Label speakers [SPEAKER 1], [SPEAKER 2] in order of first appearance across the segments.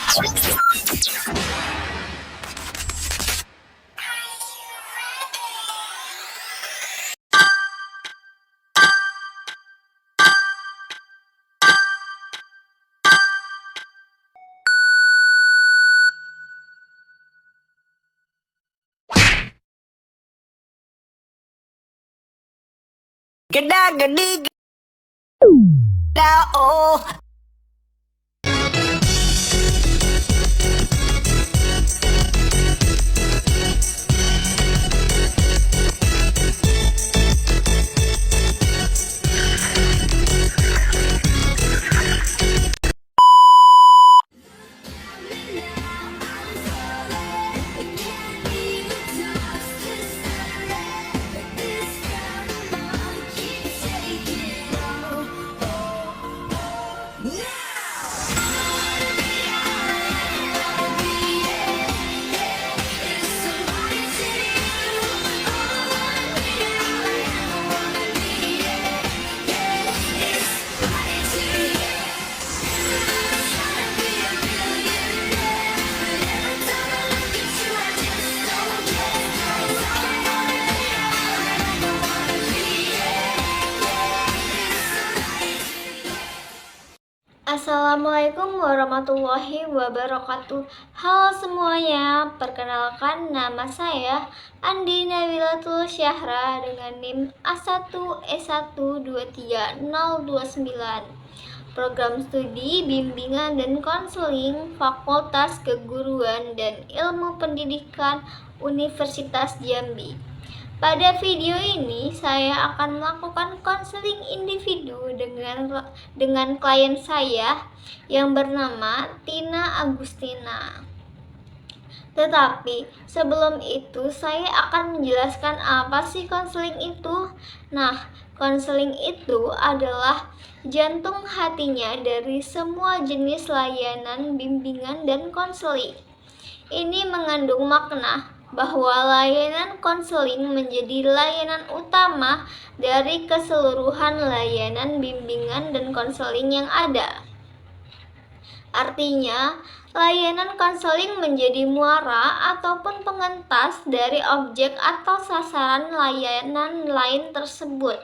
[SPEAKER 1] Geda gedi geda oh.
[SPEAKER 2] Assalamualaikum warahmatullahi wabarakatuh. Halo semuanya, perkenalkan nama saya Andi Nabilatul Syahra dengan NIM A1E123029, Program Studi Bimbingan dan Konseling Fakultas Keguruan dan Ilmu Pendidikan Universitas Jambi. Pada video ini saya akan melakukan konseling individu dengan klien saya yang bernama Tina Agustina. Tetapi sebelum itu saya akan menjelaskan apa sih konseling itu. Nah, konseling itu adalah jantung hatinya dari semua jenis layanan bimbingan dan konseling. Ini mengandung makna bahwa layanan konseling menjadi layanan utama dari keseluruhan layanan bimbingan dan konseling yang ada. Artinya, layanan konseling menjadi muara ataupun pengentas dari objek atau sasaran layanan lain tersebut.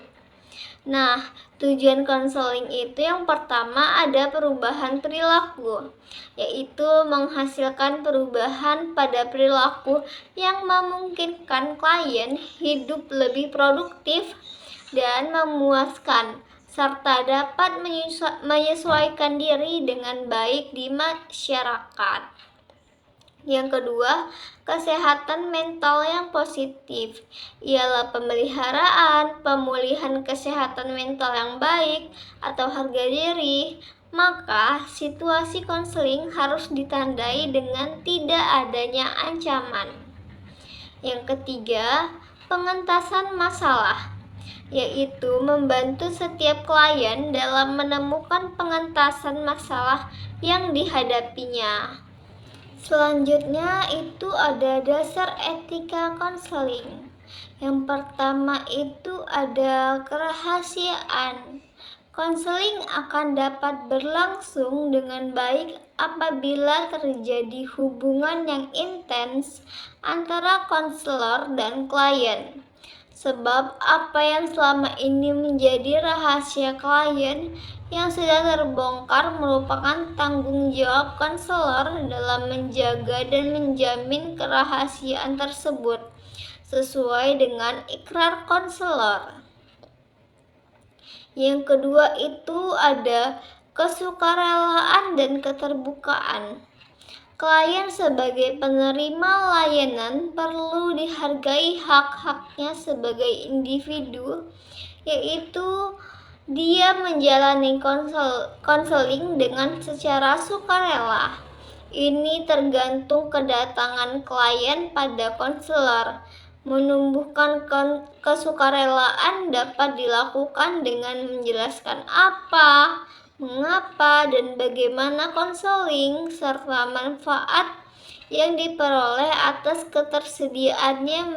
[SPEAKER 2] Nah, tujuan konseling itu yang pertama ada perubahan perilaku, yaitu menghasilkan perubahan pada perilaku yang memungkinkan klien hidup lebih produktif dan memuaskan, serta dapat menyesuaikan diri dengan baik di masyarakat. Yang kedua, kesehatan mental yang positif ialah pemeliharaan, pemulihan kesehatan mental yang baik atau harga diri. Maka, situasi konseling harus ditandai dengan tidak adanya ancaman. Yang ketiga, pengentasan masalah, yaitu membantu setiap klien dalam menemukan pengentasan masalah yang dihadapinya. Selanjutnya itu ada dasar etika konseling. Yang pertama itu ada kerahasiaan. Konseling akan dapat berlangsung dengan baik apabila terjadi hubungan yang intens antara konselor dan klien. Sebab apa yang selama ini menjadi rahasia klien yang sudah terbongkar merupakan tanggung jawab konselor dalam menjaga dan menjamin kerahasiaan tersebut sesuai dengan ikrar konselor. Yang kedua itu ada kesukarelaan dan keterbukaan. Klien sebagai penerima layanan perlu dihargai hak-haknya sebagai individu, yaitu dia menjalani konseling dengan secara sukarela. Ini tergantung kedatangan klien pada konselor. Menumbuhkan kesukarelaan dapat dilakukan dengan menjelaskan apa, mengapa, dan bagaimana konseling, serta manfaat yang diperoleh atas ketersediaannya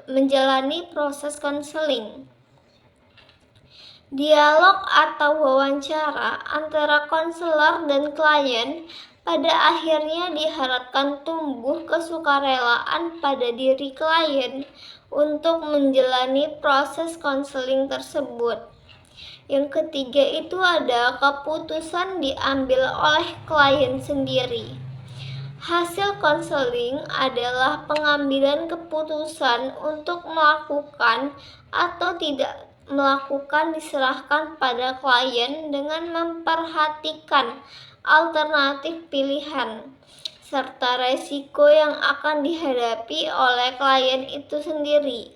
[SPEAKER 2] menjalani proses konseling. Dialog atau wawancara antara konselor dan klien Pada akhirnya diharapkan tumbuh kesukarelaan pada diri klien untuk menjalani proses konseling tersebut. Yang ketiga itu ada keputusan diambil oleh klien sendiri. Hasil konseling adalah pengambilan keputusan untuk melakukan atau tidak melakukan diserahkan pada klien dengan memperhatikan alternatif pilihan serta resiko yang akan dihadapi oleh klien itu sendiri.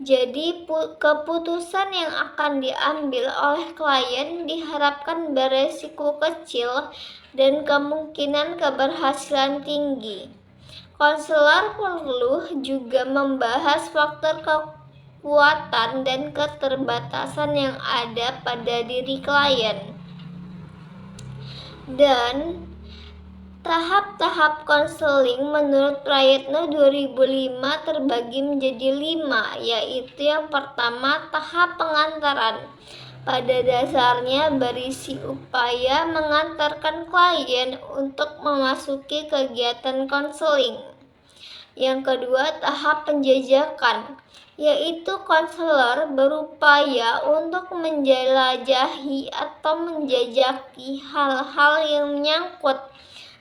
[SPEAKER 2] Jadi keputusan yang akan diambil oleh klien diharapkan beresiko kecil dan kemungkinan keberhasilan tinggi. Konselor perlu juga membahas faktor kekuatan dan keterbatasan yang ada pada diri klien. Dan tahap-tahap konseling menurut Prayitno 2005 terbagi menjadi 5, yaitu yang pertama tahap pengantaran. Pada dasarnya berisi upaya mengantarkan klien untuk memasuki kegiatan konseling. Yang kedua, tahap penjajakan, yaitu konselor berupaya untuk menjelajahi atau menjajaki hal-hal yang menyangkut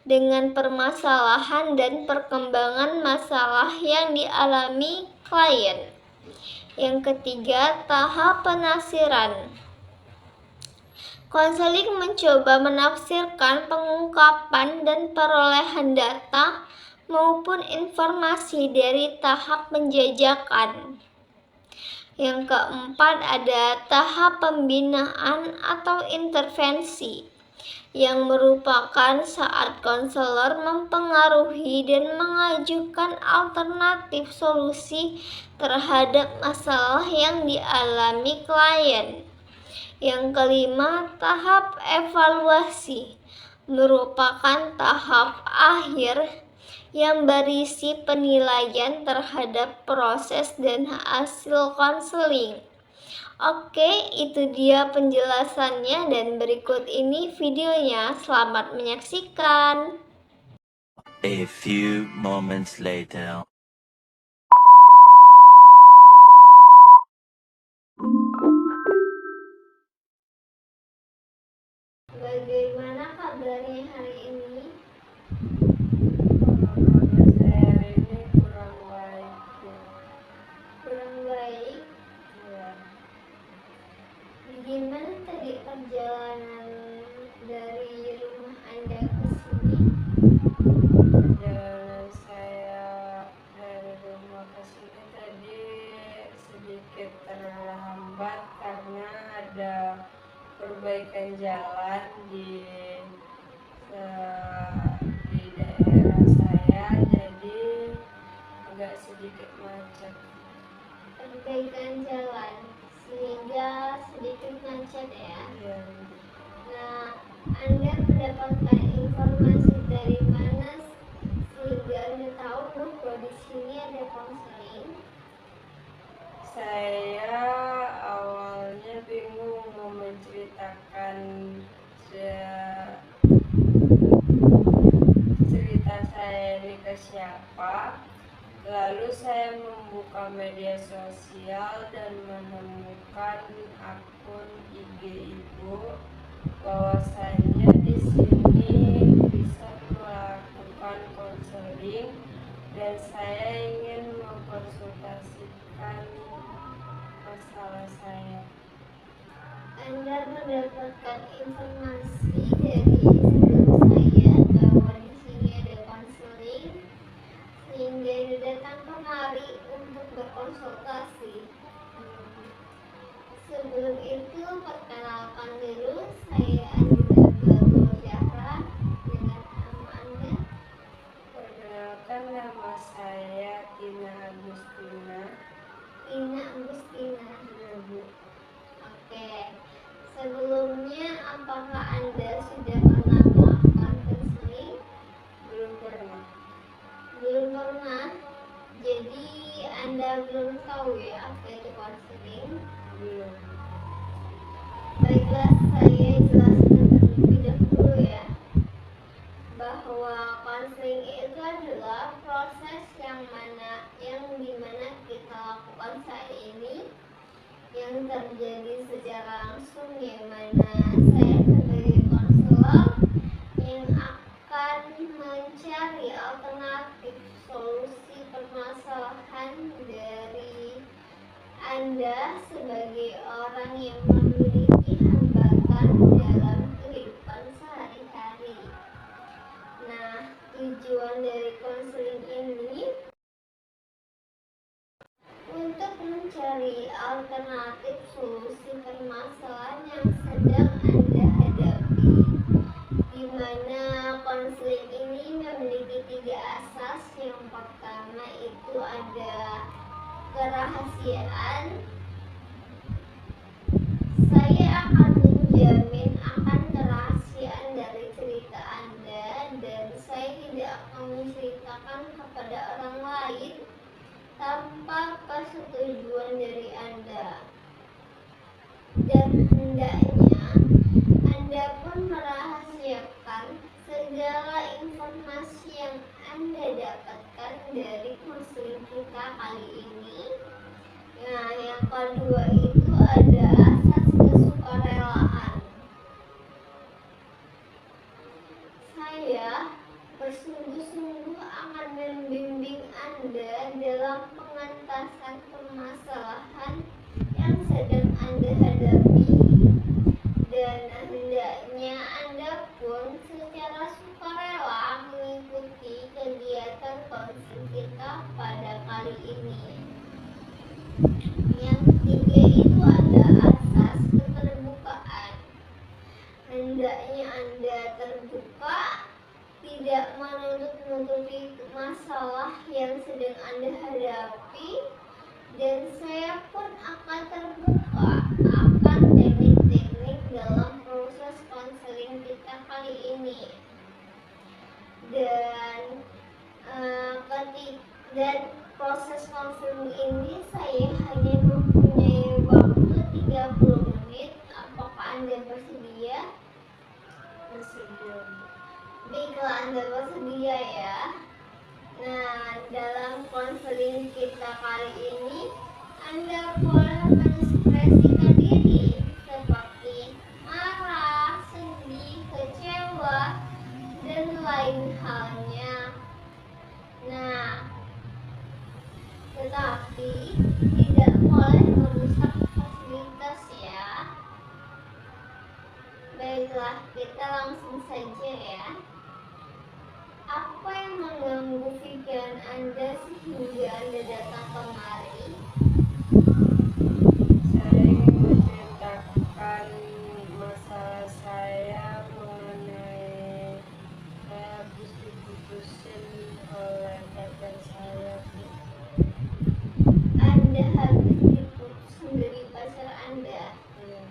[SPEAKER 2] dengan permasalahan dan perkembangan masalah yang dialami klien. Yang ketiga, tahap penafsiran. Konseling mencoba menafsirkan pengungkapan dan perolehan data maupun informasi dari tahap penjajakan. Yang keempat ada tahap pembinaan atau intervensi, yang merupakan saat konselor mempengaruhi dan mengajukan alternatif solusi terhadap masalah yang dialami klien. Yang kelima, tahap evaluasi merupakan tahap akhir yang berisi penilaian terhadap proses dan hasil konseling. Oke, itu dia penjelasannya dan berikut ini videonya. Selamat menyaksikan.
[SPEAKER 3] A few moments later.
[SPEAKER 2] Bagaimana kabarnya hari ini?
[SPEAKER 4] Hari ini kurang baik.
[SPEAKER 2] Kurang baik.
[SPEAKER 4] Ya,
[SPEAKER 2] Gimana tadi perjalanan dari rumah Anda ke sini?
[SPEAKER 4] perjalanan saya dari rumah ke sini tadi sedikit terhambat karena ada perbaikan jalan di daerah saya, jadi agak sedikit macet.
[SPEAKER 2] Perbaikan jalan sehingga sedikit macet ya.
[SPEAKER 4] Ya,
[SPEAKER 2] Nah, Anda mendapatkan informasi dari mana sehingga Anda tahu bahwa di sini ada konseling?
[SPEAKER 4] saya awalnya bingung mau menceritakan cerita saya ini ke siapa. Lalu saya membuka media sosial dan menemukan akun IG ibu, bahwasanya di sini bisa melakukan konseling dan saya ingin mengkonsultasikan masalah saya.
[SPEAKER 2] Anda mendapatkan informasi dari Instagram saya bahwa di sini ada konseling sehingga Anda datang kemari untuk berkonsultasi. Sebelum itu perkenalkan dulu, saya Andita Zahra dengan nama Anda.
[SPEAKER 4] Perkenalkan, nama saya Tina Agustina.
[SPEAKER 2] Ina Agustina.
[SPEAKER 4] Ya, Bu.
[SPEAKER 2] Oke. Sebelumnya apakah bahwa konseling itu adalah proses yang dimana kita lakukan saat ini, yang terjadi secara langsung, yang mana saya sebagai konselor yang akan mencari alternatif solusi permasalahan dari Anda sebagai orang yang memiliki hambatan dalam kehidupan sehari-hari. Nah, tujuan dari konseling ini untuk mencari alternatif solusi permasalahan yang sedang Anda hadapi, di mana konseling ini memiliki 3 asas. Yang pertama itu ada kerahasiaan. Saya akan menjamin akan kerahasiaan dari cerita Anda, dan saya tidak akan menceritakan kepada orang lain tanpa persetujuan dari Anda. Dan hendaknya Anda pun merahasiakan segala informasi yang Anda dapatkan dari konseling kita kali ini. Nah, yang kedua itu ada asas kesukarelaan. Saya bersungguh-sungguh akan membimbing Anda dalam pengentasan permasalahan yang sedang Anda hadapi, dan hendaknya Anda pun secara sukarela mengikuti kegiatan konseling kita pada kali ini. Yang ketiga itu ada asas keterbukaan. Hendaknya Anda terbuka, tidak menutup-nutupi masalah yang sedang Anda hadapi, dan saya pun akan terbuka akan teknik-teknik dalam proses konseling kita kali ini. Dan proses konseling ini saya hanya mempunyai waktu 30 menit. Apakah Anda bersedia?
[SPEAKER 4] Bersedia.
[SPEAKER 2] Baiklah, Anda bersedia ya. Nah, dalam konseling kita kali ini, Anda boleh mengekspresikan diri seperti marah, sedih, kecewa, dan lain halnya. Nah, tetapi tidak boleh merusak fasilitas ya. Baiklah, kita langsung saja ya. Apa yang mengganggu pikiran Anda sehingga Anda datang kemari?
[SPEAKER 4] Saya ingin menceritakan masalah saya mengenai saya habis diputusin oleh pacar saya.
[SPEAKER 2] Anda habis diputus dari pacar Anda.
[SPEAKER 4] Ya.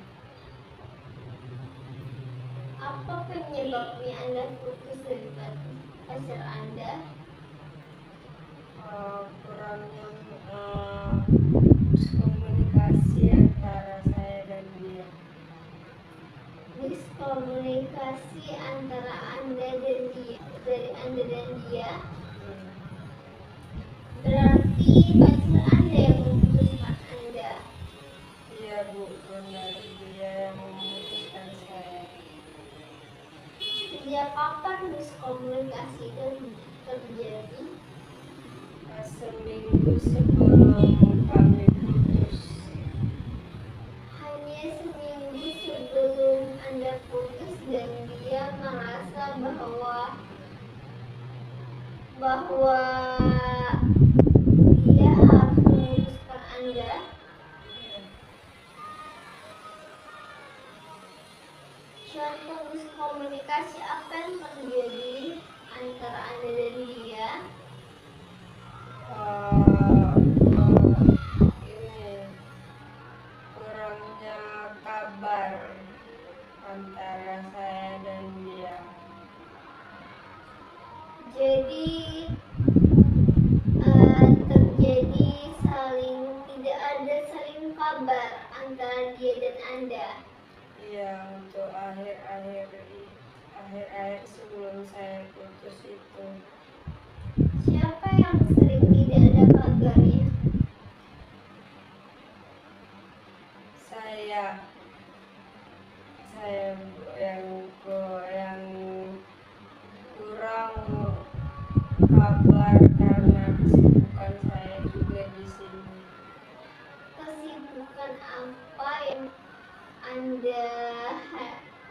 [SPEAKER 2] Apa penyebabnya Anda putus dari pacar Anda?
[SPEAKER 4] Kurangnya komunikasi antara saya dan dia.
[SPEAKER 2] Miskomunikasi antara Anda dan dia, dari Anda dan dia. Berarti pacar Anda yang memutuskan Anda.
[SPEAKER 4] Iya Bu, benar, dia yang memutuskan saya.
[SPEAKER 2] Sejak kapan miskomunikasi itu terjadi?
[SPEAKER 4] Seminggu sebelum kami putus.
[SPEAKER 2] Hanya seminggu sebelum Anda putus, dan dia merasa bahwa dia harus memutuskan Anda. Contoh miskomunikasi apa yang terjadi antara Anda dan dia?
[SPEAKER 4] Ini kurangnya kabar antara saya dan dia.
[SPEAKER 2] Jadi terjadi tidak ada saling kabar antara dia dan Anda.
[SPEAKER 4] Iya, untuk akhir-akhir akhir-akhir sebelum saya putus itu.
[SPEAKER 2] Siapa yang sering tidak ada kabarnya?
[SPEAKER 4] Saya yang kurang kabar karena kesibukan saya juga di sini.
[SPEAKER 2] Kesibukan apa yang Anda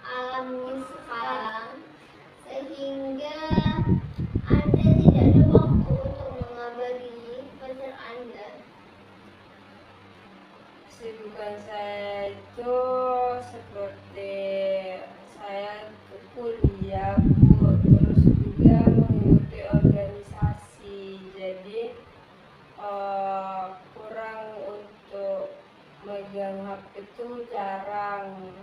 [SPEAKER 2] alami sekarang sehingga Anda tidak ada waktu untuk mengabari pacar Anda?
[SPEAKER 4] Kesibukan saya itu seperti saya kuliah, Bu, terus juga mengikuti organisasi. Jadi kurang untuk megang HP itu jarang.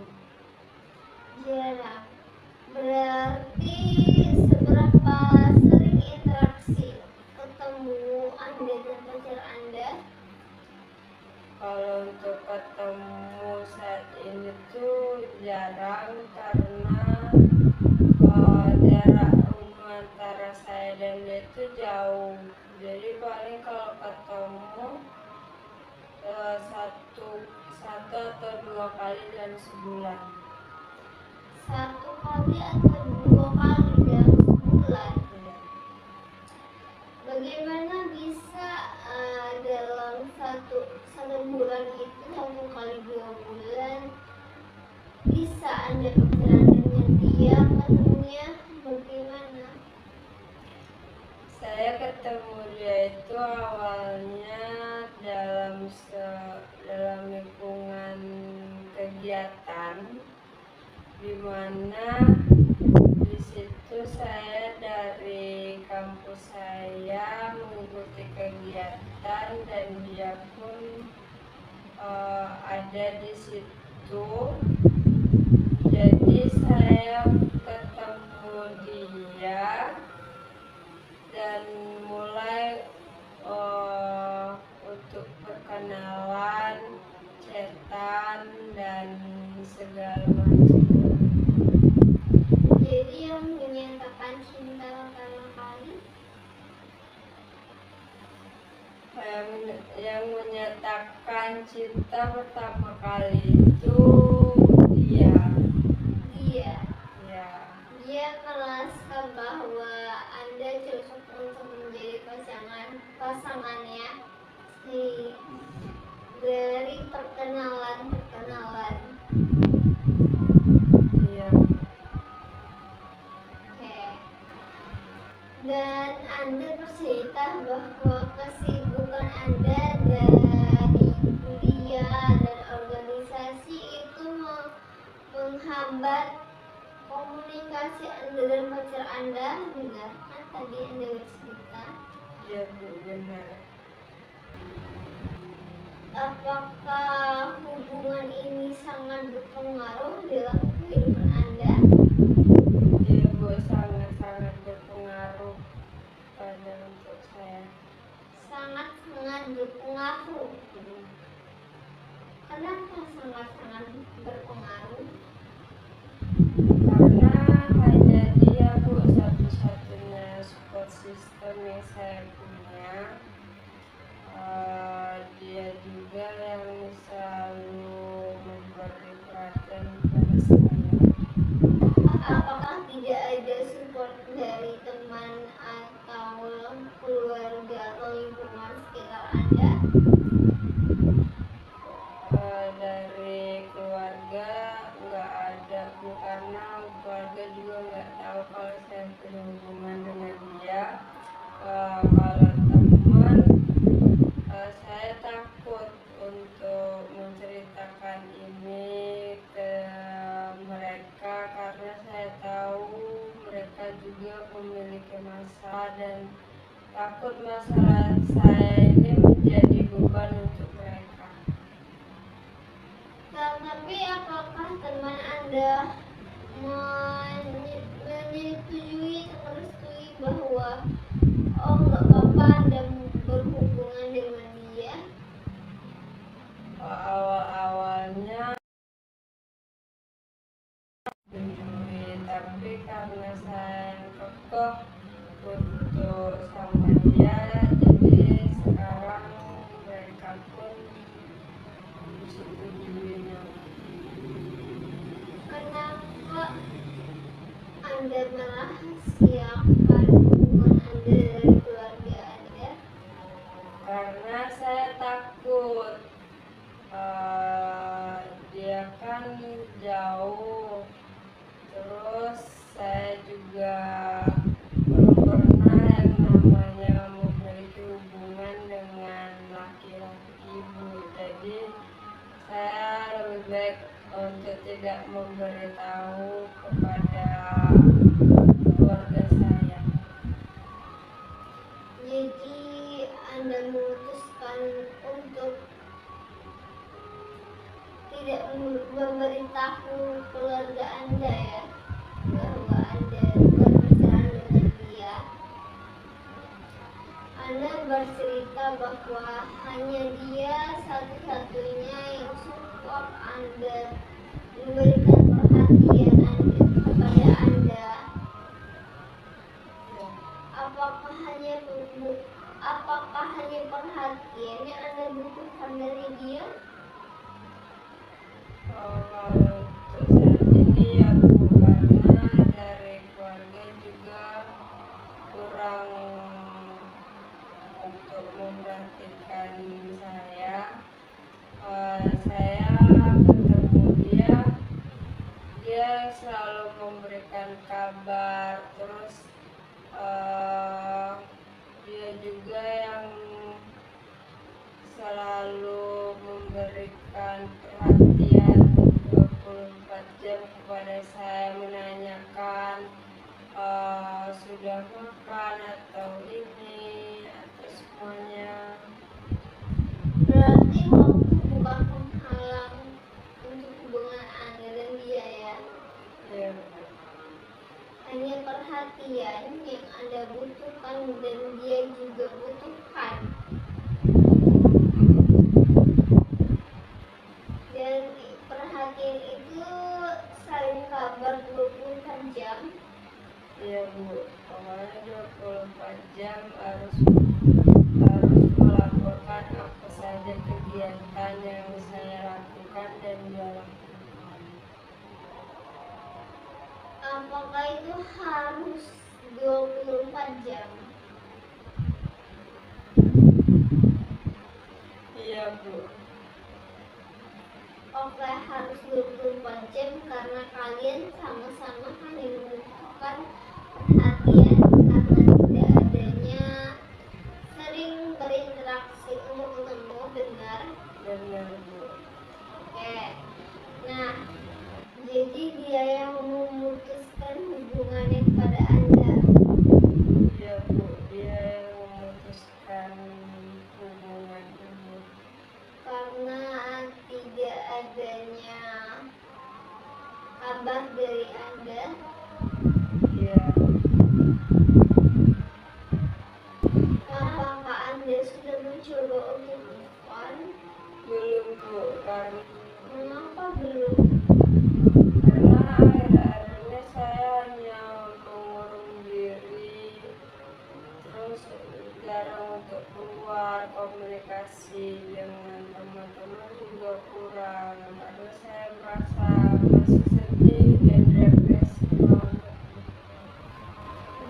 [SPEAKER 2] Berarti seberapa sering interaksi ketemu Anda dan pacar Anda?
[SPEAKER 4] Kalau untuk ketemu saat ini tuh jarang karena jarak rumah antara saya dan dia itu jauh. Jadi paling kalau ketemu satu atau dua kali dalam sebulan.
[SPEAKER 2] Satu kali atau dua kali dalam sebulan?
[SPEAKER 4] Ya.
[SPEAKER 2] Bagaimana bisa dalam satu bulan itu, 1 kali 2 bulan, bisa Anda berkenalan dengan dia, ketemunya bagaimana?
[SPEAKER 4] Saya ketemu dia itu awalnya dalam lingkungan kegiatan, di mana di situ saya dari kampus saya mengikuti kegiatan dan dia pun ada di situ. Jadi saya ketemu dia dan mulai untuk perkenalan, chatan dan segala macam.
[SPEAKER 2] Jadi yang menyatakan cinta pertama kali,
[SPEAKER 4] yang menyatakan cinta pertama kali itu dia.
[SPEAKER 2] Dia merasa bahwa Anda cocok untuk menjadi pasangannya dari perkenalan.
[SPEAKER 4] Iya.
[SPEAKER 2] Oke. Dan Anda bercerita bahwa kesibukan Anda dari kuliah dan organisasi itu menghambat komunikasi Anda dan pacar Anda. Benar kan tadi Anda bercerita?
[SPEAKER 4] Iya, Bu, benar.
[SPEAKER 2] Apakah hubungan ini sangat berpengaruh dalam kehidupan Anda?
[SPEAKER 4] Iya, Bu, sangat-sangat berpengaruh pada untuk saya.
[SPEAKER 2] Sangat-sangat berpengaruh. Kenapa sangat-sangat berpengaruh?
[SPEAKER 4] Karena hanya dia, Bu, satu-satunya support system yang saya punya. Dia juga yang selalu memberi perhatian pada saya.
[SPEAKER 2] Apakah tidak ada support dari teman atau keluarga atau lingkungan sekitar Anda?
[SPEAKER 4] Dari keluarga nggak ada, Bu, karena keluarga juga nggak tahu kalau saya punya hubungan dengan dia. Kalau teman, saya takut untuk menceritakan ini ke mereka karena saya tahu mereka juga memiliki masalah dan takut masalah saya ini menjadi beban untuk mereka.
[SPEAKER 2] Tapi apakah teman Anda menyetujui atau merestui bahwa nggak apa-apa Anda berhubungan dengan dia?
[SPEAKER 4] Awal-awalnya tapi karena putus sama dia, jadi sekarang mereka pun disetujuinya.
[SPEAKER 2] Kenapa Anda merahasiakan hubungan Anda dari keluarga Anda?
[SPEAKER 4] Karena saya takut, dia kan jauh, terus saya juga belum pernah yang namanya memiliki hubungan dengan laki-laki, Bu. Jadi saya lebih baik untuk tidak memberitahu kepada keluarga saya.
[SPEAKER 2] Jadi Anda memutuskan untuk tidak memberitahu keluarga Anda ya bahwa Anda berpacaran dengan dia. Anda bercerita bahwa hanya dia satu-satunya yang support Anda, memberikan perhatian kepada Anda. Apakah hanya perhatian yang Anda butuhkan dari dia?
[SPEAKER 4] Kalau untuk saat ini ya Bu, karena dari keluarga juga kurang untuk memperhatikan saya. Saya ketemu dia selalu memberikan kabar, terus dia juga yang selalu memberikan perhatian 24 jam kepada saya, menanyakan sudah makan atau ini atau semuanya.
[SPEAKER 2] Berarti waktu bukan penghalang untuk hubungan Anda dan dia ya.
[SPEAKER 4] Ya,
[SPEAKER 2] Hanya perhatian yang Anda butuhkan dan dia juga butuhkan. Dan perhatian itu saling kabar 24 jam.
[SPEAKER 4] iya Bu, pokoknya 24 jam harus melaporkan apa saja kegiatan yang saya lakukan dan dia lakukan.
[SPEAKER 2] Apakah itu harus 24 jam?
[SPEAKER 4] Iya Bu.
[SPEAKER 2] Oke, harus 24 jam karena kalian sama-sama hanya membutuhkan perhatian karena tidak adanya sering berinteraksi untuk ketemu, benar?
[SPEAKER 4] Benar Bu.
[SPEAKER 2] Oke. Nah, jadi dia yang memutuskan hubungannya kepada Anda.
[SPEAKER 4] Iya Bu, dia yang memutuskan hubungan ini.
[SPEAKER 2] Karena tidak adanya kabar dari Anda.
[SPEAKER 4] Iya.
[SPEAKER 2] Apakah Anda sudah mencoba untuk move on?
[SPEAKER 4] Belum Bu, karena
[SPEAKER 2] Mengapa belum?
[SPEAKER 4] akhir-akhir ini saya hanya mengurung diri, terus jarang untuk keluar, komunikasi dengan teman-teman juga kurang, karena saya merasa masih sedih dan depresi banget.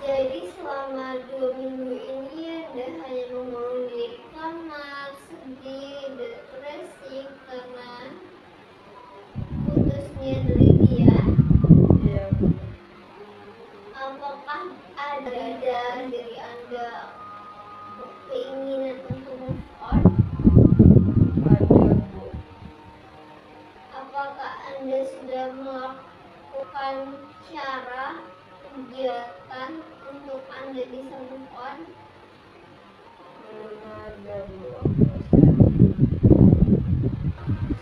[SPEAKER 2] Jadi selama 2 minggu ini Anda hanya mengurung diri di kamar, sedih, depresi karena putusnya dari dia.
[SPEAKER 4] Iya Bu.
[SPEAKER 2] Apakah ada dari Anda keinginan untuk move on?
[SPEAKER 4] Ada Bu.
[SPEAKER 2] Apakah Anda sudah melakukan cara kegiatan untuk Anda bisa move on?
[SPEAKER 4] Belum ada Bu.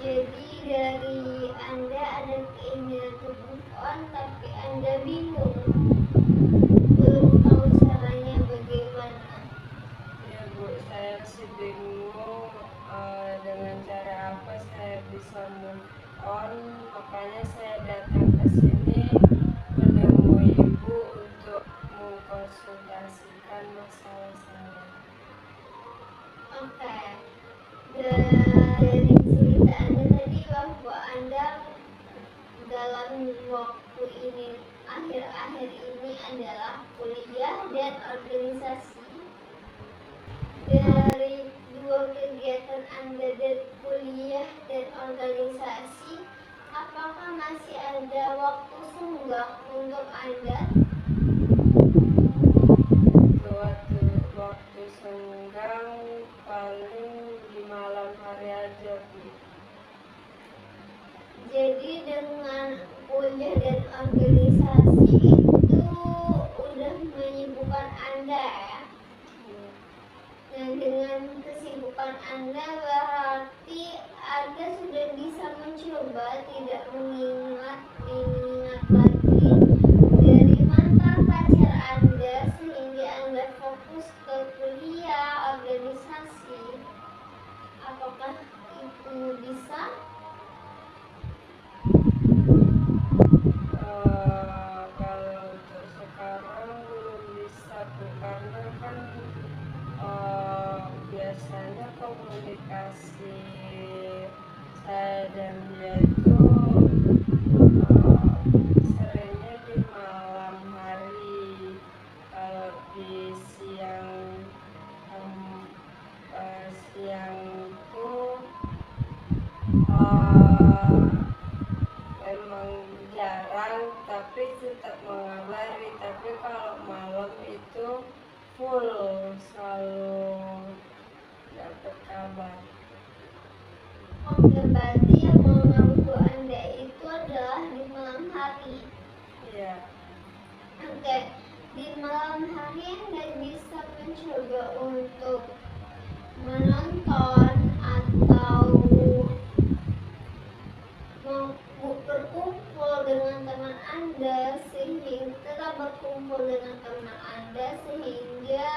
[SPEAKER 2] Jadi dari Anda ada keinginan untuk move on tapi Anda bingung, belum tahu caranya bagaimana.
[SPEAKER 4] Ya Bu, saya masih bingung dengan cara apa saya bisa move on, makanya saya datang ke sini menemui Ibu untuk mengkonsultasi. masalah saya.
[SPEAKER 2] Oke. Dari cerita Anda tadi bahwa Anda dalam waktu ini akhir-akhir ini adalah kuliah dan organisasi. Dari dua kegiatan Anda dari kuliah dan organisasi, apakah masih ada waktu senggang untuk Anda?
[SPEAKER 4] Waktu senggang paling di malam hari aja, Bu.
[SPEAKER 2] Jadi dengan kuliah dan organisasi itu udah menyibukkan Anda ya? Nah, dengan kesibukan Anda berarti Anda sudah bisa mencoba tidak mengingat lagi dari mantan pacar Anda sehingga Anda fokus ke kuliah, organisasi. Apakah itu bisa?
[SPEAKER 4] Kalau untuk sekarang belum bisa, Bu, karena kan biasanya komunikasi saya dan dia itu seringnya di malam hari. Kalau di siang itu memang jarang, tapi tetap mengabari. Tapi kalau malam itu full, selalu dapat kabar.
[SPEAKER 2] Oke, berarti yang mengganggu Anda itu adalah di malam hari.
[SPEAKER 4] Iya.
[SPEAKER 2] Oke, di malam hari Anda bisa mencoba untuk menonton atau berkumpul dengan teman Anda tetap berkumpul dengan teman Anda sehingga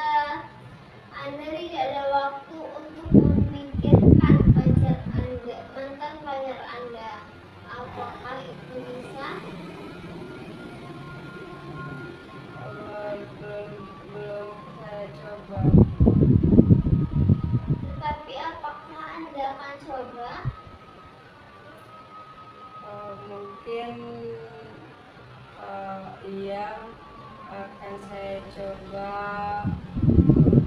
[SPEAKER 2] Anda tidak ada waktu untuk memikirkan pacar Anda, mantan pacar Anda. Apakah itu bisa?
[SPEAKER 4] Belum saya coba.
[SPEAKER 2] Tetapi apakah Anda akan coba?
[SPEAKER 4] Mungkin iya, akan saya coba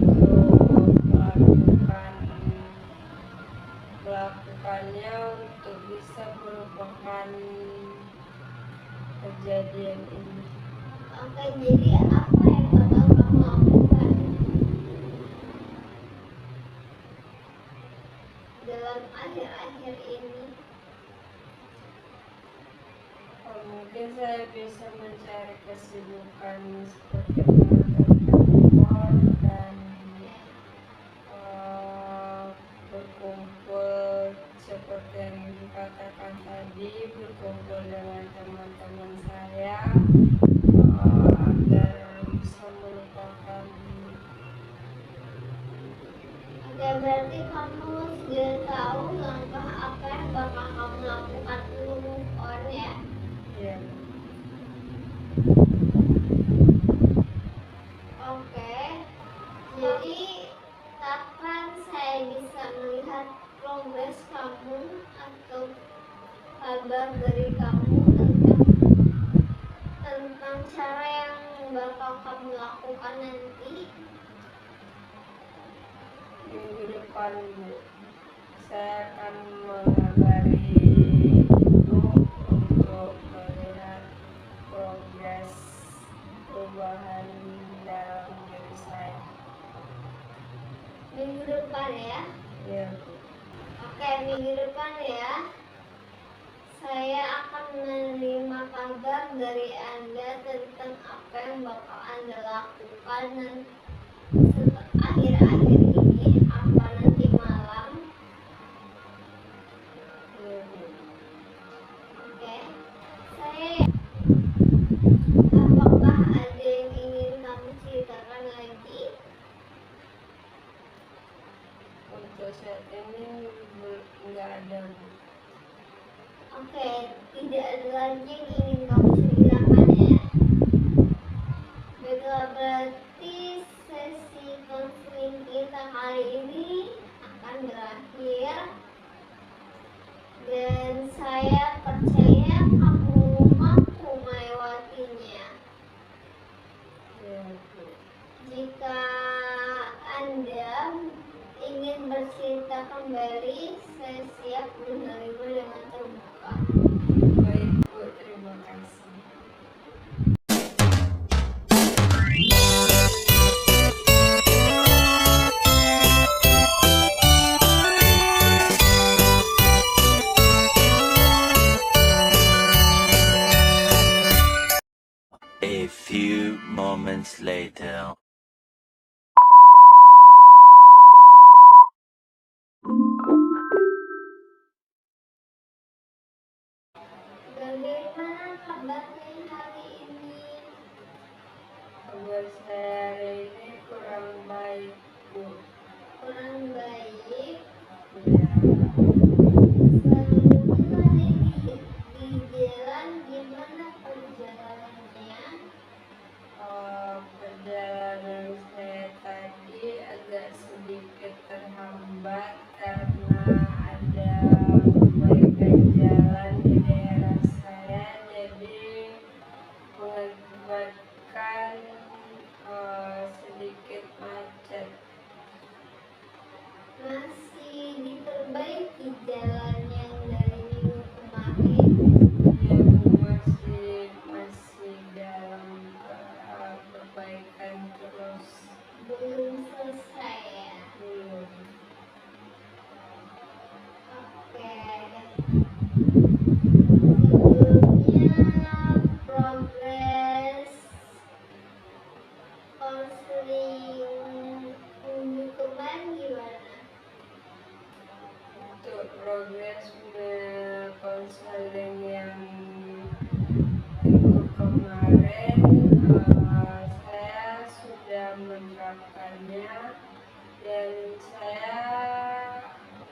[SPEAKER 4] untuk melakukannya untuk bisa melupakan kejadian ini.
[SPEAKER 2] Oke, jadi apa yang bakal kamu lakukan dalam akhir-akhir ini?
[SPEAKER 4] Mungkin saya bisa mencari kesibukan seperti menonton dan berkumpul seperti yang dikatakan tadi, berkumpul dengan teman-teman saya agar bisa melupakan.
[SPEAKER 2] Oke, berarti kamu sudah tahu langkah apa yang bakal kamu lakukan untuk move on ya?
[SPEAKER 4] Ya,
[SPEAKER 2] Oke, jadi kapan saya bisa melihat progres kamu atau kabar dari kamu tentang cara yang bakal kamu lakukan nanti?
[SPEAKER 4] minggu depan, Bu, saya akan mengabari Ibu untuk melihat progres perubahan dalam diri saya.
[SPEAKER 2] Minggu depan ya?
[SPEAKER 4] Ya, Bu.
[SPEAKER 2] Oke, minggu depan ya. Saya akan menerima kabar dari Anda tentang apa yang bakal Anda lakukan akhir-akhir ini, apa nanti malam.
[SPEAKER 4] Ya, Bu.
[SPEAKER 2] Oke, apakah ada yang ingin kamu ceritakan lagi?
[SPEAKER 4] Untuk saat ini nggak ada, Bu.
[SPEAKER 2] Oke, tidak ada lagi yang ingin kamu ceritakan ya. Baiklah, berarti sesi kita kembali, saya siap menerima dengan terbuka.
[SPEAKER 4] Baik Bu, terima kasih.
[SPEAKER 3] A few moments later.
[SPEAKER 2] Bagaimana kabarnya hari ini?
[SPEAKER 4] Kabar saya hari ini kurang baik Bu.
[SPEAKER 2] Kurang baik.
[SPEAKER 4] Ya,
[SPEAKER 2] Selama di jalan gimana perjalanannya?
[SPEAKER 4] perjalanan saya tadi agak sedikit terhambat karena ada perbaikan jalan di daerah saya, jadi mengakibatkan sedikit macet.
[SPEAKER 2] Masih diperbaiki jalan yang dari minggu kemarin.
[SPEAKER 4] Ya Bu, masih dalam perbaikan terus.
[SPEAKER 2] Belum selesai ya.
[SPEAKER 4] Belum.
[SPEAKER 2] Oke. Sebelumnya progres konseling minggu kemarin gimana?
[SPEAKER 4] Untuk progres konseling yang minggu kemarin, saya sudah menerapkannya dan saya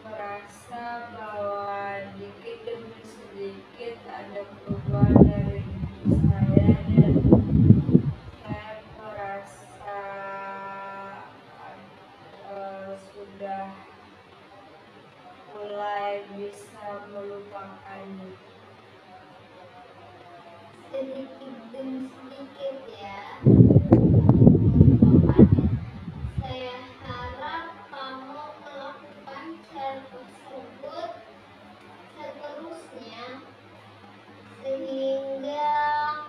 [SPEAKER 4] merasa bahwa dikit demi sedikit ada perubahan dari diri saya, dan saya merasa sudah mulai bisa melupakannya.
[SPEAKER 2] Sedikit demi sedikit ya. Saya harap kamu melakukan cara tersebut seterusnya sehingga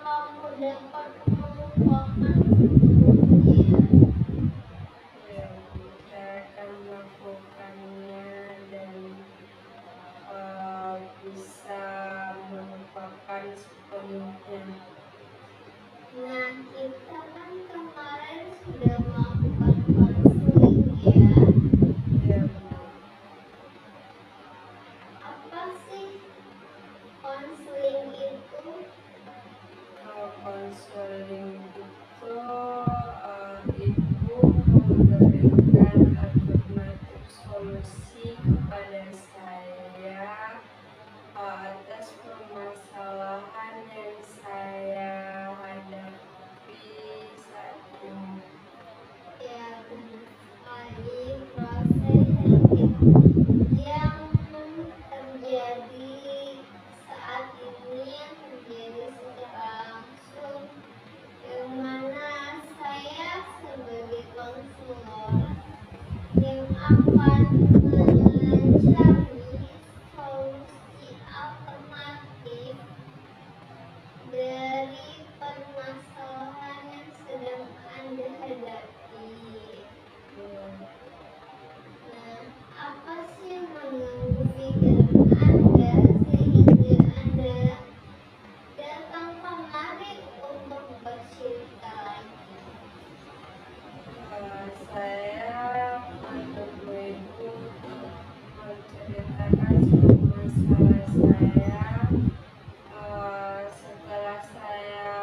[SPEAKER 2] kamu dapat melupakan sebelumnya.
[SPEAKER 4] Ya, saya akan melakukannya dan bisa melupakan sepenuhnya.
[SPEAKER 2] Nah, kita kan kemarin sudah melakukan konseling ya.
[SPEAKER 4] Ya,
[SPEAKER 2] Apa sih konseling itu?
[SPEAKER 4] kalau konseling itu ibu memberikan alternatif solusi kepada saya atas permasalahan yang saya hadapi saat ini.
[SPEAKER 2] Ya, benar sekali proses yang terjadi saat ini yang terjadi secara langsung, yang mana saya sebagai konselor yang akan mencari solusi alternatif dari permasalahan yang sedang Anda hadapi. Nah, apa sih yang mengganggu pikiran Anda sehingga Anda datang kemari untuk bercerita lagi?
[SPEAKER 4] Saya menemui ibu untuk menceritakan semua masalah saya.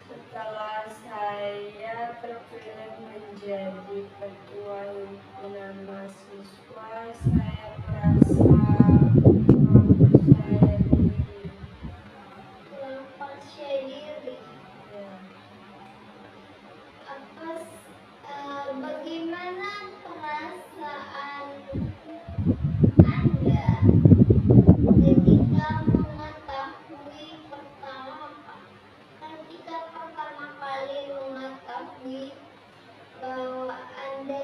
[SPEAKER 4] Setelah saya terpilih menjadi ketua himpunan mahasiswa, saya merasa percaya diri.
[SPEAKER 2] Kurang percaya diri.
[SPEAKER 4] Ya.
[SPEAKER 2] Bagaimana perasaan Anda ketika pertama kali mengetahui bahwa Anda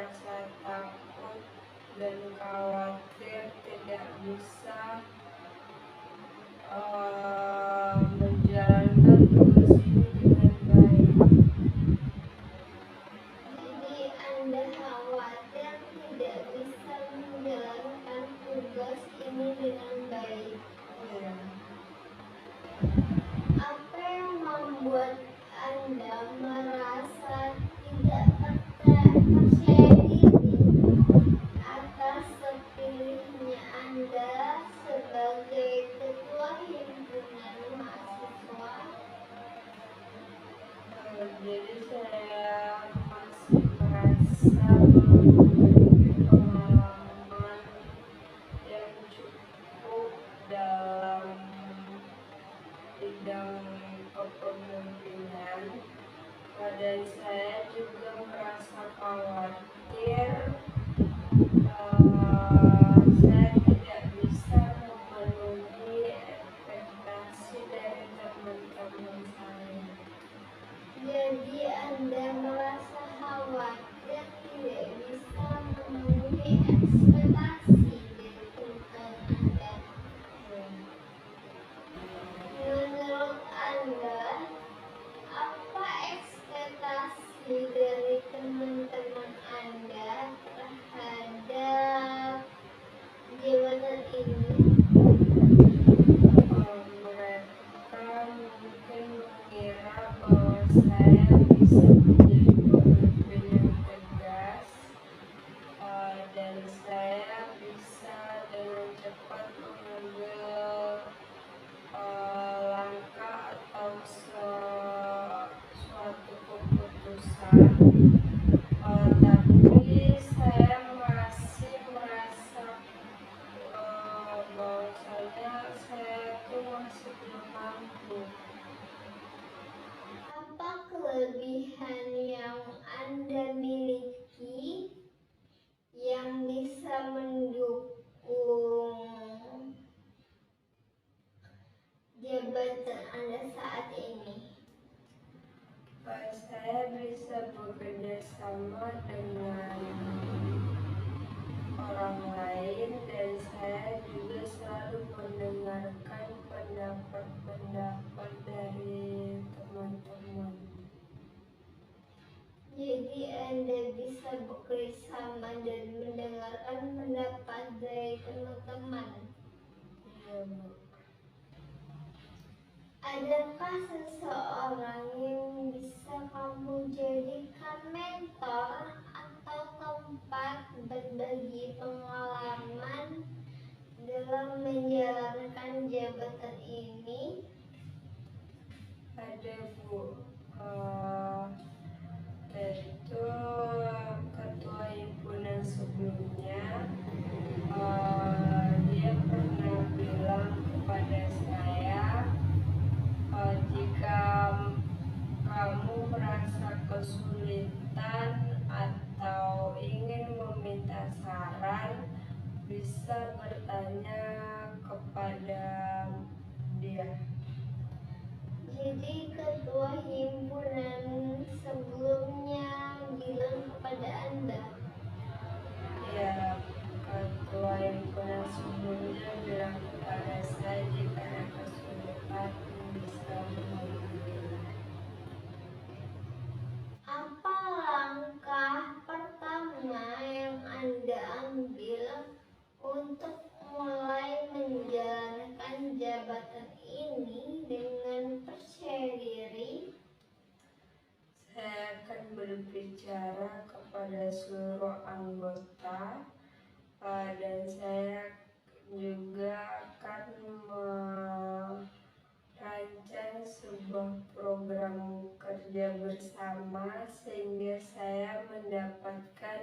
[SPEAKER 4] merasa takut dan khawatir tidak bisa menjalankan tugas ini dengan baik.
[SPEAKER 2] Jadi Anda khawatir tidak bisa menjalankan tugas ini dengan baik.
[SPEAKER 4] Ya.
[SPEAKER 2] Apa yang membuat Anda merasa tidak percaya diri atas terpilihnya Anda sebagai ketua himpunan mahasiswa?
[SPEAKER 4] Jadi saya masih merasa memiliki pengalaman yang cukup dalam bidang kepemimpinan, dan saya juga merasa khawatir saya tidak bisa memenuhi ekspektasi dari teman-teman saya.
[SPEAKER 2] Jadi Anda merasa khawatir tidak bisa memenuhi ekspektasi dari teman Anda. Menurut Anda, apa ekspektasi dari teman-teman Anda terhadap jabatan ini?
[SPEAKER 4] Mereka mungkin mengira bahwa saya bisa menjadi pemimpin yang tegas, dan saya bisa dengan cepat mengambil langkah atau suatu keputusan, tapi saya masih merasa bahwasanya saya itu masih belum mampu.
[SPEAKER 2] Apa kelebihan yang Anda miliki yang bisa mendukung jabatan Anda saat ini?
[SPEAKER 4] Saya bisa bekerja sama dengan orang lain, dan saya juga selalu mendengarkan pendapat-pendapat dari teman-teman.
[SPEAKER 2] Jadi Anda bisa bekerja sama dan mendengarkan pendapat dari teman-teman.
[SPEAKER 4] Iya, Bu.
[SPEAKER 2] Adakah seseorang yang bisa kamu jadikan mentor atau tempat berbagi pengalaman dalam menjalankan jabatan ini?
[SPEAKER 4] Ada, Bu. Yaitu ketua himpunan sebelumnya, dia pernah bilang kepada saya, jika kamu merasa kesulitan atau ingin meminta saran, bisa bertanya kepada dia.
[SPEAKER 2] Jadi ketua himpunan sebelumnya bilang kepada Anda,
[SPEAKER 4] Ya, ketua himpunan sebelumnya bilang kepada saya jika ada kesulitan bisa menghubungi.
[SPEAKER 2] apa langkah pertama yang Anda ambil untuk mulai menjalankan jabatan ini dengan percaya diri?
[SPEAKER 4] Saya akan berbicara kepada seluruh anggota, dan saya juga akan merancang sebuah program kerja bersama sehingga saya mendapatkan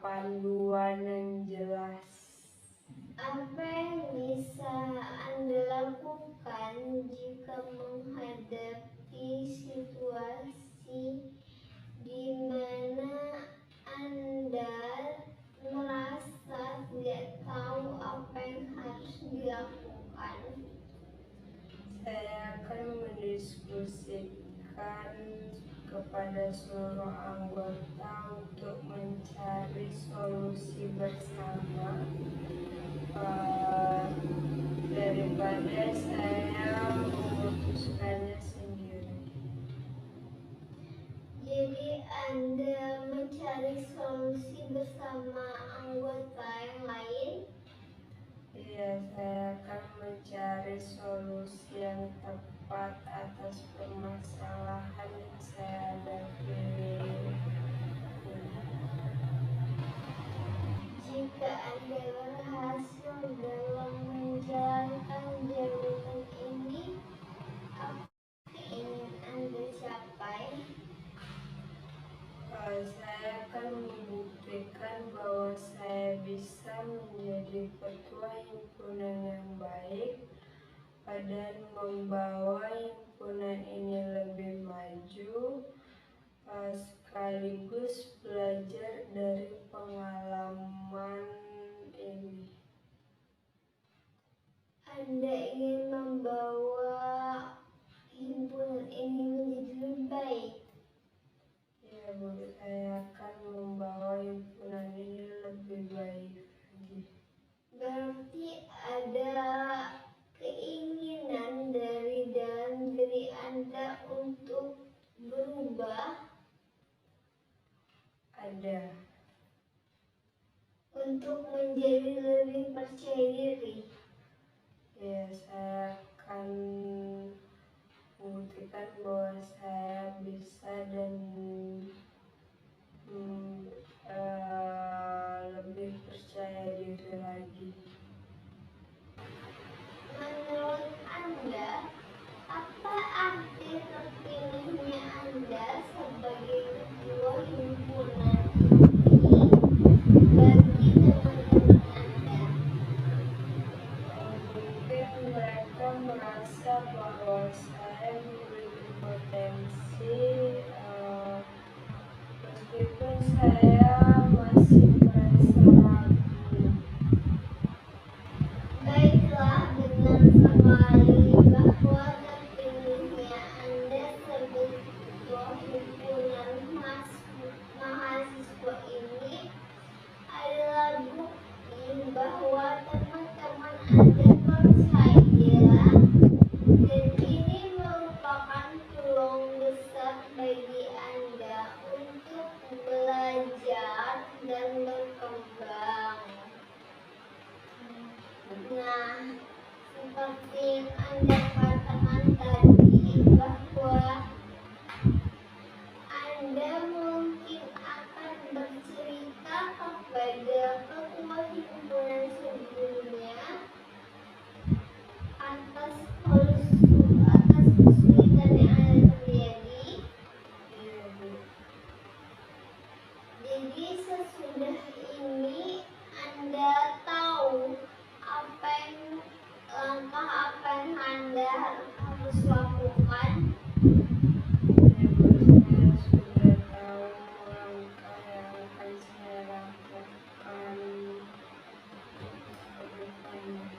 [SPEAKER 4] panduan yang jelas.
[SPEAKER 2] Apa yang bisa Anda lakukan jika menghadapi situasi di mana Anda merasa tidak tahu apa yang harus dilakukan?
[SPEAKER 4] Saya mendiskusikan kepada seluruh anggota untuk mencari solusi bersama, daripada saya memutuskannya sendiri.
[SPEAKER 2] Jadi Anda mencari solusi bersama anggota yang lain?
[SPEAKER 4] Iya, saya akan mencari solusi yang tepat atas permasalahan yang saya hadapi.
[SPEAKER 2] Jika Anda berhasil dalam menjalankan jabatan ini, apa yang ingin Anda capai?
[SPEAKER 4] Saya akan membuktikan bahwa saya bisa menjadi ketua himpunan yang baik dan membawa himpunan ini lebih maju, sekaligus belajar dari pengalaman ini.
[SPEAKER 2] Anda ingin membawa himpunan ini menjadi lebih baik.
[SPEAKER 4] Ya Bu, saya akan membawa himpunan ini lebih baik lagi.
[SPEAKER 2] Berarti ada keinginan dari dalam diri Anda untuk berubah,
[SPEAKER 4] Ada.
[SPEAKER 2] untuk menjadi lebih percaya diri.
[SPEAKER 4] Ya, saya akan membuktikan bahwa saya bisa dan lebih percaya diri lagi.
[SPEAKER 2] Menurut Anda, apa arti terpilihnya Anda sebagai ketua himpunan ini bagi teman-teman Anda?
[SPEAKER 4] Mungkin mereka merasa bahwa saya memiliki potensi, meskipun saya masih merasa ragu.
[SPEAKER 2] Baiklah, benar sekali bahwa terpilihnya Anda sebagai ketua himpunan mahasiswa ini adalah bukti bahwa teman-teman Anda percaya, dan ini merupakan peluang besar bagi Anda untuk belajar dan berkembang. Nah, seperti yang Anda katakan tadi, bahwa Anda mungkin akan bercerita kepada ketua himpunan sebelumnya atas kesulitan yang ada terjadi.
[SPEAKER 4] Iya, Bu.
[SPEAKER 2] Jadi sesudah ini Anda tahu langkah apa yang Anda harus lakukan.
[SPEAKER 4] Ya, Bu, saya sudah tahu langkah yang akan saya lakukan ke depannya.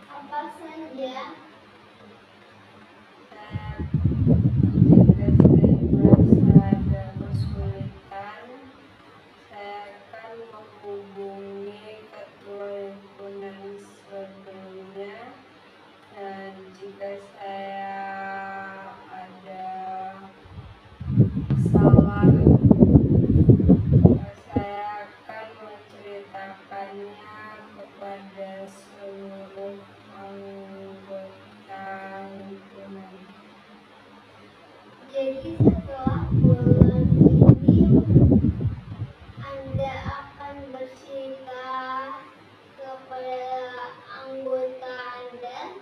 [SPEAKER 2] Apa saja?
[SPEAKER 4] Jika saya merasa ada kesulitan, saya akan menghubungi ketua himpunan sebelumnya, dan jika saya ada salah, saya akan menceritakannya kepada seluruh anggota himpunan.
[SPEAKER 2] Jadi setelah bulan ini Anda akan bercerita kepada anggota Anda.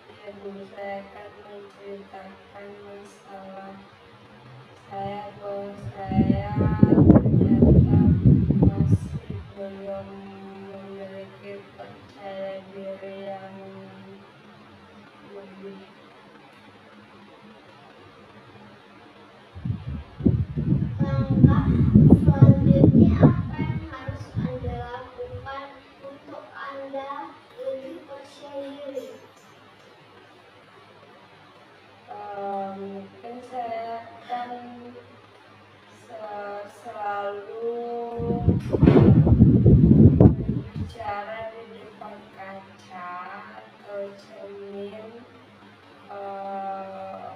[SPEAKER 4] Ya Bu, saya akan menceritakan masalah saya, bahwa saya ternyata masih belum memiliki percaya diri yang lebih.
[SPEAKER 2] Langkah selanjutnya apa yang harus Anda lakukan untuk Anda lebih percaya diri?
[SPEAKER 4] Mungkin saya akan selalu berbicara di depan kaca atau cermin, eh,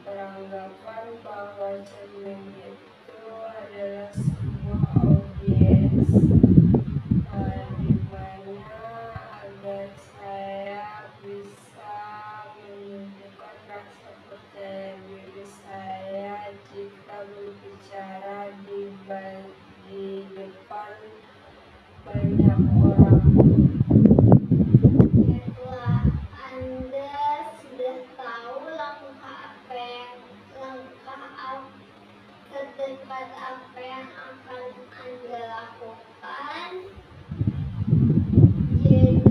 [SPEAKER 4] beranggapan bahwa cermin itu adalah sebuah audiens, di mana agar saya bisa menunjukkan rasa percaya diri saya jika berbicara di depan banyak orang.
[SPEAKER 2] Baiklah, Anda sudah tahu terdekat apa yang akan Anda lakukan. Jadi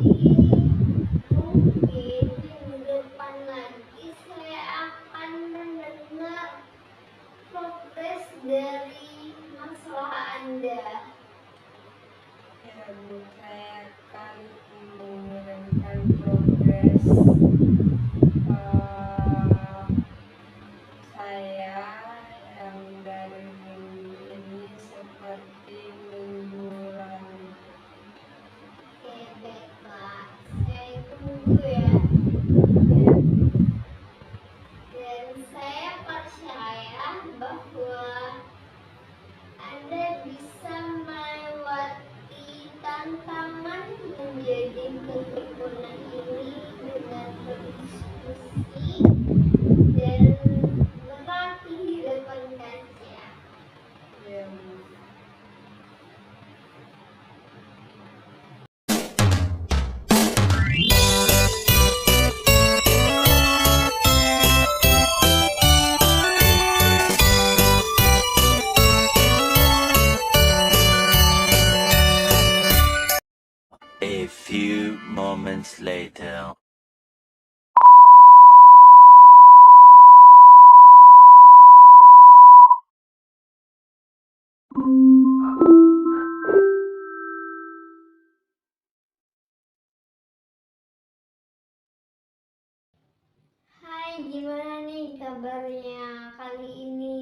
[SPEAKER 2] mungkin minggu depan lagi saya akan mendengar progres dari masalah Anda.
[SPEAKER 4] Ya Bu, saya akan mengirimkan progres saya yang dari minggu ini seperti minggu lalu.
[SPEAKER 2] Oke, baiklah. Saya tunggu ya. Dan saya percaya bahwa Anda bisa melewati tantangan menjadi kehimpunan ini dengan berdiskusi dan berlatih di depan kaca.
[SPEAKER 4] Ya Bu.
[SPEAKER 3] A few moments later.
[SPEAKER 2] Hai, gimana nih kabarnya kali ini?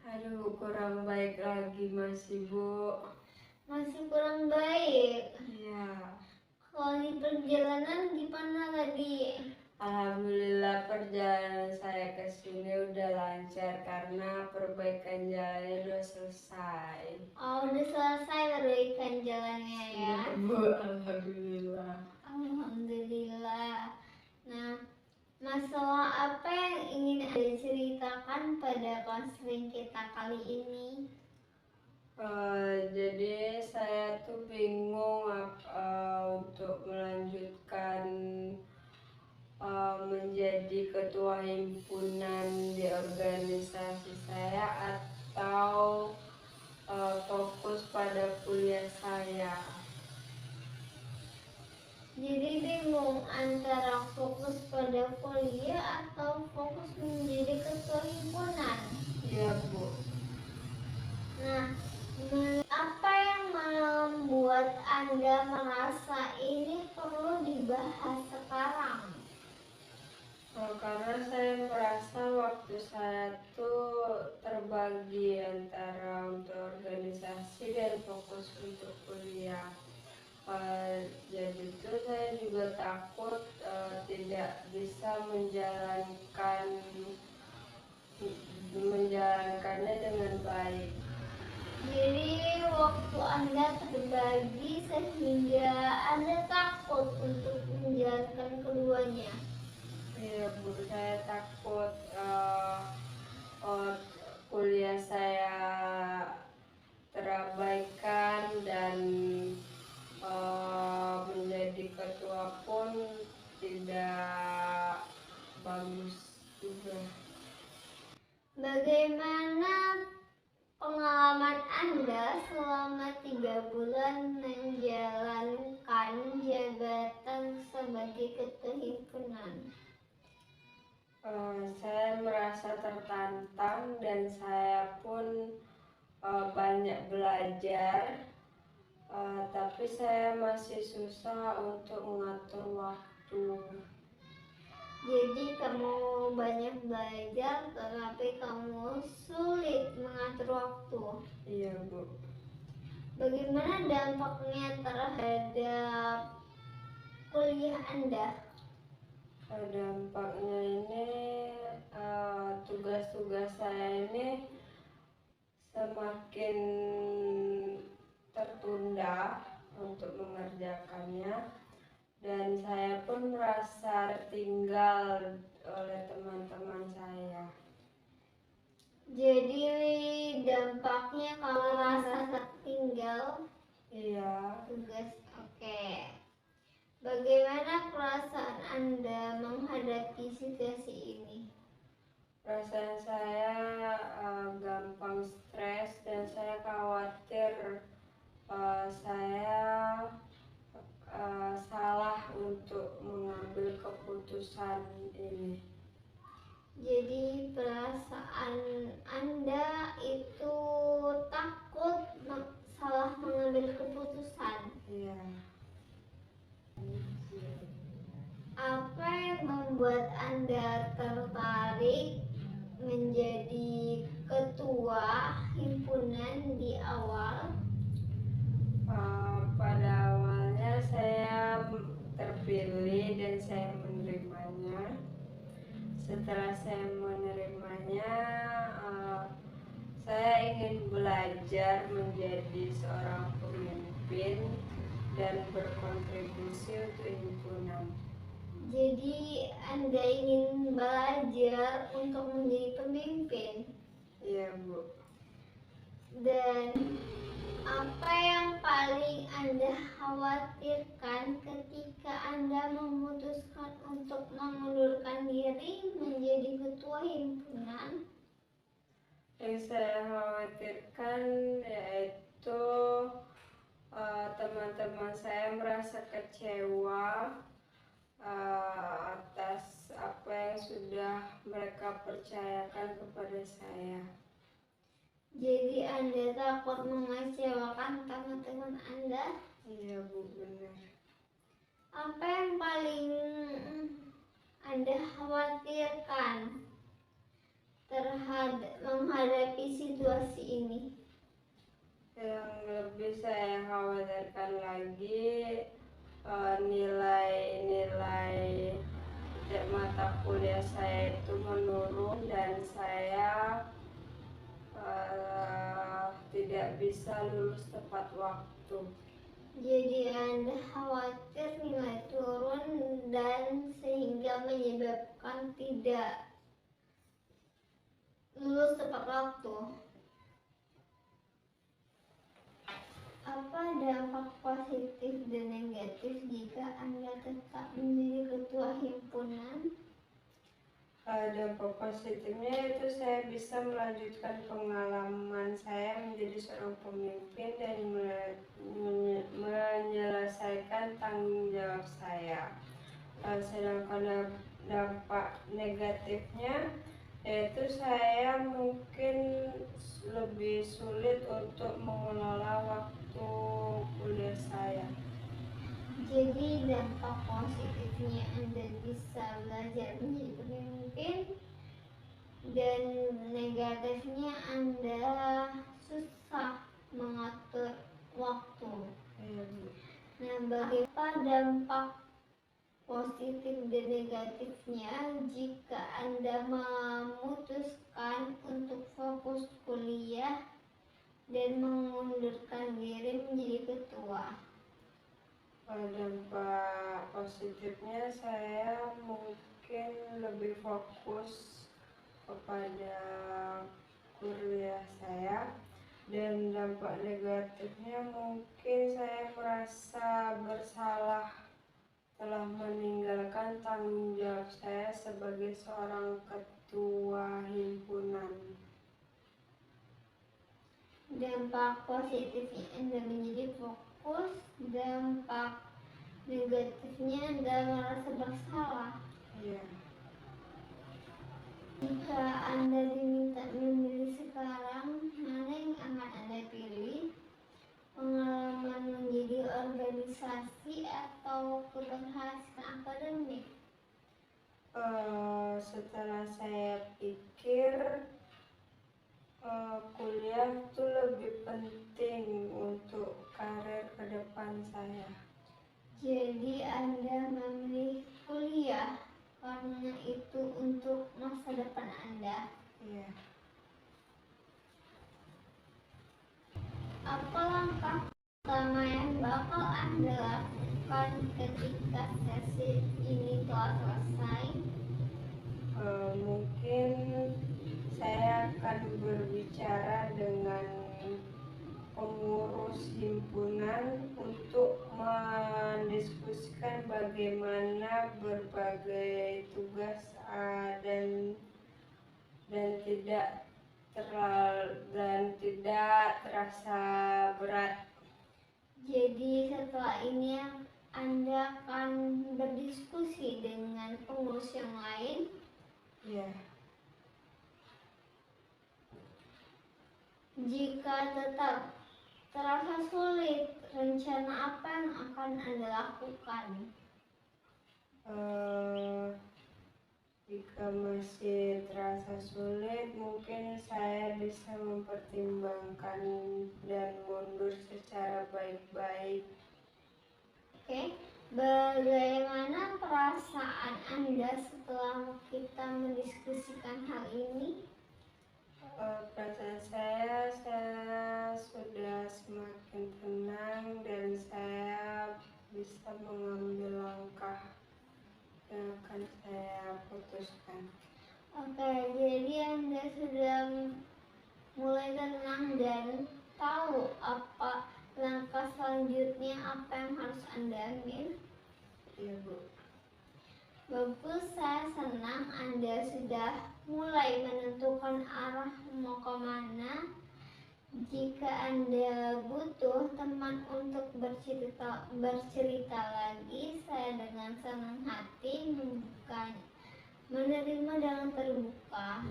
[SPEAKER 4] Aduh, kurang baik lagi masih Bu.
[SPEAKER 2] Masih kurang baik.
[SPEAKER 4] Iya.
[SPEAKER 2] Kalau di perjalanan gimana tadi?
[SPEAKER 4] Alhamdulillah perjalanan saya ke sini udah lancar karena perbaikan jalannya udah selesai.
[SPEAKER 2] Oh, udah selesai perbaikan jalannya ya.
[SPEAKER 4] Iya Bu, alhamdulillah.
[SPEAKER 2] Alhamdulillah. Nah, masalah apa yang ingin Anda ceritakan pada konseling kita kali ini?
[SPEAKER 4] Jadi saya tuh bingung untuk melanjutkan menjadi ketua himpunan di organisasi saya atau fokus pada kuliah saya.
[SPEAKER 2] Jadi bingung antara fokus pada kuliah atau fokus menjadi ketua himpunan.
[SPEAKER 4] Iya Bu.
[SPEAKER 2] Nah, apa yang membuat Anda merasa ini perlu dibahas sekarang?
[SPEAKER 4] Karena saya merasa waktu saya tuh terbagi antara untuk organisasi dan fokus untuk kuliah. Jadi itu saya juga takut tidak bisa menjalankannya dengan baik.
[SPEAKER 2] Jadi waktu Anda terbagi sehingga Anda takut untuk menjalankan keduanya.
[SPEAKER 4] Iya Bu, saya takut kuliah saya terabaikan dan menjadi ketua pun tidak bagus juga.
[SPEAKER 2] Bagaimana pengalaman Anda selama 3 bulan menjalankan jabatan sebagai ketua himpunan?
[SPEAKER 4] Saya merasa tertantang dan saya pun banyak belajar, tapi saya masih susah untuk mengatur waktu.
[SPEAKER 2] Jadi kamu banyak belajar tetapi kamu sulit mengatur waktu.
[SPEAKER 4] Iya, Bu.
[SPEAKER 2] Bagaimana dampaknya terhadap kuliah Anda?
[SPEAKER 4] Dampaknya ini tugas-tugas saya ini semakin tertunda untuk mengerjakannya, dan saya pun merasa tertinggal oleh teman-teman saya.
[SPEAKER 2] Jadi dampaknya kamu merasa tertinggal
[SPEAKER 4] Iya,
[SPEAKER 2] tugas. Oke. Bagaimana perasaan Anda menghadapi situasi ini?
[SPEAKER 4] perasaan saya gampang stres dan saya khawatir saya salah untuk mengambil keputusan ini.
[SPEAKER 2] Jadi perasaan Anda itu takut salah mengambil keputusan.
[SPEAKER 4] Iya.
[SPEAKER 2] Apa yang membuat Anda tertarik menjadi ketua himpunan di awal?
[SPEAKER 4] Pada awalnya saya terpilih dan saya menerimanya. Setelah saya menerimanya, saya ingin belajar menjadi seorang pemimpin dan berkontribusi untuk himpunan.
[SPEAKER 2] Jadi Anda ingin belajar untuk menjadi pemimpin.
[SPEAKER 4] Iya, Bu.
[SPEAKER 2] Dan apa yang paling Anda khawatirkan ketika Anda memutuskan untuk mengundurkan diri menjadi ketua himpunan?
[SPEAKER 4] Yang saya khawatirkan yaitu teman-teman saya merasa kecewa atas apa yang sudah mereka percayakan kepada saya.
[SPEAKER 2] Jadi Anda takut mengecewakan teman-teman Anda?
[SPEAKER 4] Iya, Bu, benar.
[SPEAKER 2] Apa yang paling Anda khawatirkan terhadap menghadapi situasi ini?
[SPEAKER 4] Yang lebih saya khawatirkan lagi nilai-nilai mata kuliah saya itu menurun dan saya tidak bisa lulus tepat waktu.
[SPEAKER 2] Jadi Anda khawatir nilai turun dan sehingga menyebabkan tidak lulus tepat waktu. Apa dampak positif dan negatif jika Anda tetap menjadi ketua himpunan?
[SPEAKER 4] Dampak positifnya itu saya bisa melanjutkan pengalaman saya menjadi seorang pemimpin dan menyelesaikan tanggung jawab saya. Sedangkan dampak negatifnya yaitu saya mungkin lebih sulit untuk mengelola waktu kuliah saya.
[SPEAKER 2] Jadi dampak positifnya Anda bisa belajar menjadi pemimpin dan negatifnya Anda susah mengatur waktu. Nah, bagaimana dampak positif dan negatifnya jika Anda memutuskan untuk fokus kuliah dan mengundurkan diri menjadi ketua?
[SPEAKER 4] Dampak positifnya saya mungkin lebih fokus kepada kuliah saya, dan dampak negatifnya mungkin saya merasa bersalah telah meninggalkan tanggung jawab saya sebagai seorang ketua himpunan.
[SPEAKER 2] Dampak positifnya Anda menjadi fokus, dampak negatifnya Anda merasa bersalah.
[SPEAKER 4] Iya.
[SPEAKER 2] Jika Anda diminta memilih sekarang, mana yang akan Anda pilih? Pengalaman menjadi organisasi atau keberhasilan akademik?
[SPEAKER 4] Setelah saya pikir kuliah itu lebih penting untuk karir ke depan saya.
[SPEAKER 2] Jadi Anda memilih kuliah karena itu untuk masa depan Anda.
[SPEAKER 4] Iya.
[SPEAKER 2] Apa langkah pertama yang bakal Anda lakukan ketika sesi ini telah selesai?
[SPEAKER 4] Mungkin saya akan berbicara dengan pengurus himpunan untuk mendiskusikan bagaimana berbagai tugas dan tidak terasa berat.
[SPEAKER 2] Jadi setelah ini Anda akan berdiskusi dengan pengurus yang lain.
[SPEAKER 4] Ya,
[SPEAKER 2] Jika tetap terasa sulit, rencana apa yang akan Anda lakukan?
[SPEAKER 4] jika masih terasa sulit, mungkin saya bisa mempertimbangkan dan mundur secara baik-baik.
[SPEAKER 2] Oke, bagaimana perasaan Anda setelah kita mendiskusikan hal ini?
[SPEAKER 4] Perasaan saya sudah semakin tenang dan saya bisa mengambil langkah yang akan saya putuskan.
[SPEAKER 2] Oke, jadi Anda sudah mulai tenang dan tahu apa langkah selanjutnya, apa yang harus Anda ambil.
[SPEAKER 4] Iya, Bu.
[SPEAKER 2] Bagus, saya senang Anda sudah mulai menentukan arah mau kemana. Jika Anda butuh teman untuk bercerita lagi, saya dengan senang hati menerima dengan terbuka.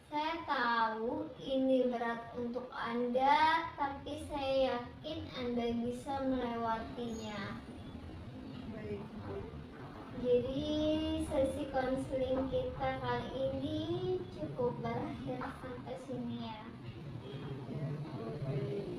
[SPEAKER 2] Saya tahu ini berat untuk Anda, tapi saya yakin Anda bisa melewatinya.
[SPEAKER 4] Baik, Bu.
[SPEAKER 2] Jadi sesi konseling kita kali ini cukup berakhir sampai sini ya.
[SPEAKER 4] Ya, Bu. Baik.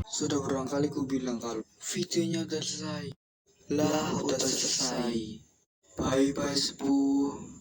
[SPEAKER 5] Sudah berulang kali ku bilang kalau videonya udah selesai. Lah udah selesai. Bye bye sepuh.